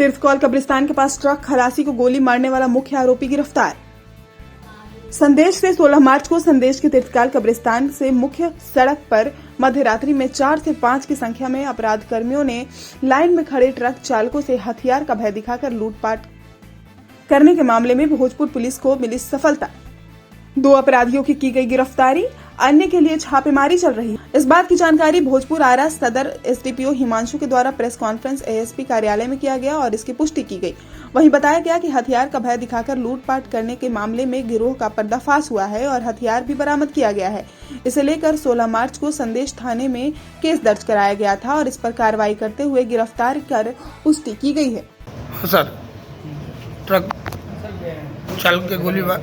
तीर्थकौल कब्रिस्तान के पास ट्रक खलासी को गोली मारने वाला मुख्य आरोपी गिरफ्तार। संदेश से 16 मार्च को संदेश के तीर्थकौल कब्रिस्तान से मुख्य सड़क पर मध्य रात्रि में 4 से 5 की संख्या में अपराध कर्मियों ने लाइन में खड़े ट्रक चालकों से हथियार का भय दिखाकर लूटपाट करने के मामले में भोजपुर पुलिस को मिली सफलता। 2 अपराधियों की गई गिरफ्तारी, अन्य के लिए छापेमारी चल रही है। इस बात की जानकारी भोजपुर आरा सदर एसडीपीओ हिमांशु के द्वारा प्रेस कॉन्फ्रेंस एएसपी कार्यालय में किया गया और इसकी पुष्टि की गई। वहीं बताया गया कि हथियार का भय दिखाकर लूटपाट करने के मामले में गिरोह का पर्दाफाश हुआ है और हथियार भी बरामद किया गया है। इसे लेकर 16 मार्च को संदेश थाने में केस दर्ज कराया गया था और इस पर कार्रवाई करते हुए गिरफ्तार कर पुष्टि की गई है। सर, ट्रक चालक के गोलीबार।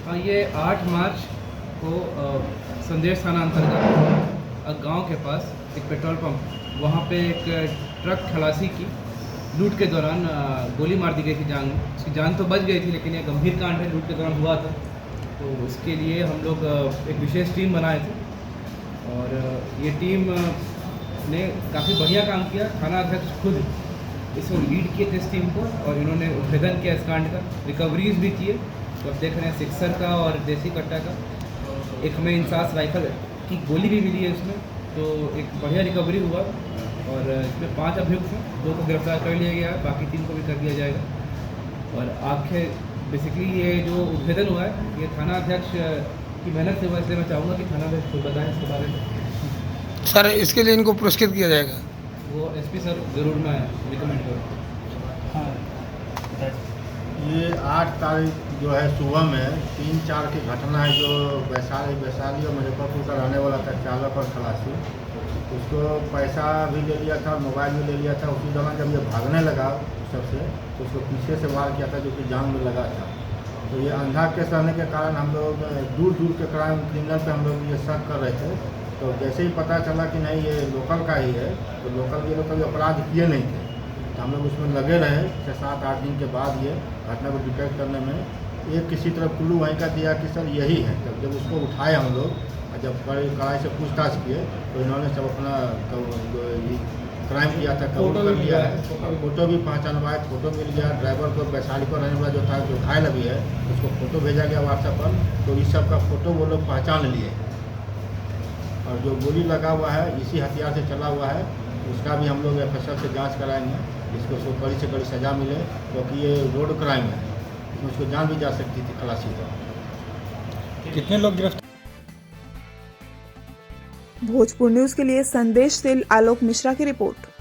हाँ, ये 8 मार्च को संदेश थाना अंतर्गत गांव के पास एक पेट्रोल पंप, वहाँ पे एक ट्रक खलासी की लूट के दौरान गोली मार दी गई थी जान में। उसकी जान तो बच गई थी, लेकिन ये गंभीर कांड है, लूट के दौरान हुआ था। तो उसके लिए हम लोग एक विशेष टीम बनाए थे और ये टीम ने काफ़ी बढ़िया काम किया। थाना अध्यक्ष खुद इसको लीड किए थे इस टीम को और इन्होंने उद्भेदन किया इस कांड का, रिकवरीज भी किए। तो अब देख रहे हैं सिक्सर का और देसी कट्टा का, एक हमें इंसास राइफल की गोली भी मिली है इसमें। तो एक बढ़िया रिकवरी हुआ और इसमें 5 अभियुक्त हैं, 2 को गिरफ्तार कर लिया गया है, बाकी 3 को भी कर दिया जाएगा। और आखिर बेसिकली ये जो उद्भेदन हुआ है ये थाना अध्यक्ष की मेहनत से हुआ, इसलिए मैं चाहूँगा कि थाना अध्यक्ष खुद बताएं इसके बारे में। सर, इसके लिए इनको पुरस्कृत किया जाएगा? वो एसपी सर ज़रूर मैं रिकमेंड करूँ। हाँ, ये 8 तारीख जो है सुबह में 3-4 की घटना है जो वैशाली और मुजफ्फरपुर का रहने वाला था चालक और खलासी। उसको पैसा भी ले लिया था और मोबाइल भी ले लिया था। उसी दौरान जब ये भागने लगा सबसे, तो उसको पीछे से वार किया था जो कि जान में लगा था। तो ये अंधा केस रहने के कारण हम लोग दूर के क्राइम क्रिमिनल पे हम लोग ये शक कर रहे थे। तो जैसे ही पता चला कि नहीं ये लोकल का ही है, तो लोकल ये लोग कभी अपराध किए नहीं थे, तो हम लोग उसमें लगे रहे। 6-7-8 दिन के बाद ये घटना को डिटेक्ट करने में एक किसी तरह क्लू वहीं का दिया कि सर यही है। जब उसको उठाए हम लोग और जब कड़ाई से पूछताछ किए तो इन्होंने सब अपना क्राइम किया था कबूल कर लिया है। फोटो भी पहचानवाए, फोटो मिल गया। ड्राइवर को वैशाली को रहने वाला जो था, जो घायल अभी है, उसको फोटो भेजा गया व्हाट्सएप पर। तो इस सब का फोटो वो लोग पहचान लिए और जो गोली लगा हुआ है इसी हथियार से चला हुआ है। उसका भी हम लोग एफएसएल से जांच कराएंगे, इसको कड़ी से कड़ी सज़ा मिले, क्योंकि ये रोड क्राइम है, इसमें उसको जान भी जा सकती थी खलासी को। कितने लोग गिरफ्तार? भोजपुर न्यूज के लिए संदेश से आलोक मिश्रा की रिपोर्ट।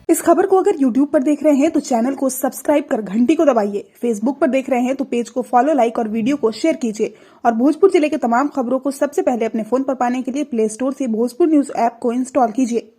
इस खबर को अगर YouTube पर देख रहे हैं तो चैनल को सब्सक्राइब कर घंटी को दबाइए। Facebook पर देख रहे हैं तो पेज को फॉलो, लाइक और वीडियो को शेयर कीजिए। और भोजपुर जिले के तमाम खबरों को सबसे पहले अपने फोन पर पाने के लिए प्ले स्टोर से भोजपुर न्यूज ऐप को इंस्टॉल कीजिए।